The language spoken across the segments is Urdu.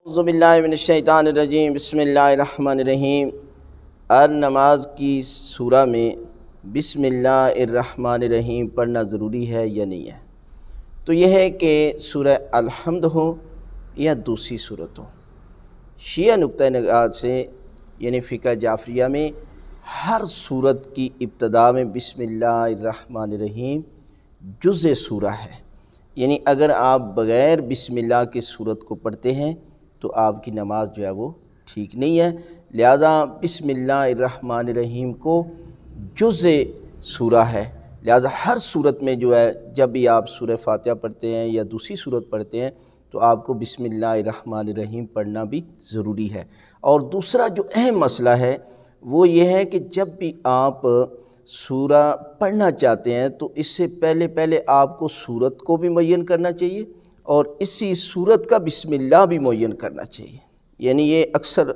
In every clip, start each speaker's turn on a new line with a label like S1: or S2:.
S1: اعوذ باللہ من الشیطان الرجیم، بسم اللہ الرحمن الرحیم۔ ہر نماز کی سورہ میں بسم اللہ الرحمن الرحیم پڑھنا ضروری ہے یا نہیں ہے؟ تو یہ ہے کہ سورہ الحمد ہو یا دوسری صورت ہو، شیعہ نقطہ نگاہ سے یعنی فقہ جعفریہ میں ہر صورت کی ابتدا میں بسم اللہ الرحمن الرحیم جزء سورہ ہے، یعنی اگر آپ بغیر بسم اللہ کی صورت کو پڑھتے ہیں تو آپ کی نماز جو ہے وہ ٹھیک نہیں ہے۔ لہٰذا بسم اللہ الرحمن الرحیم کو جزء سورہ ہے، لہٰذا ہر صورت میں جو ہے جب بھی آپ سورہ فاتحہ پڑھتے ہیں یا دوسری صورت پڑھتے ہیں تو آپ کو بسم اللہ الرحمن الرحیم پڑھنا بھی ضروری ہے۔ اور دوسرا جو اہم مسئلہ ہے وہ یہ ہے کہ جب بھی آپ سورہ پڑھنا چاہتے ہیں تو اس سے پہلے آپ کو سورت کو بھی معین کرنا چاہیے اور اسی سورت کا بسم اللہ بھی معین کرنا چاہیے۔ یعنی یہ اکثر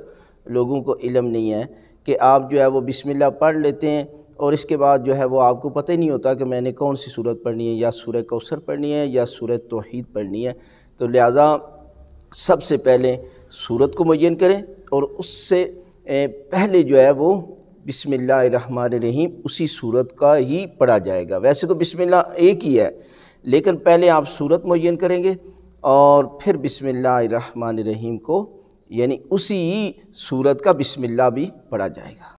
S1: لوگوں کو علم نہیں ہے کہ آپ جو ہے وہ بسم اللہ پڑھ لیتے ہیں اور اس کے بعد جو ہے وہ آپ کو پتہ ہی نہیں ہوتا کہ میں نے کون سی سورت پڑھنی ہے، یا سورہ کوثر پڑھنی ہے یا سورہ توحید پڑھنی ہے۔ تو لہٰذا سب سے پہلے سورت کو معین کریں اور اس سے پہلے جو ہے وہ بسم اللہ الرحمن الرحیم اسی سورت کا ہی پڑھا جائے گا۔ ویسے تو بسم اللہ ایک ہی ہے، لیکن پہلے آپ سورت معین کریں گے اور پھر بسم اللہ الرحمن الرحیم کو یعنی اسی سورت کا بسم اللہ بھی پڑھا جائے گا۔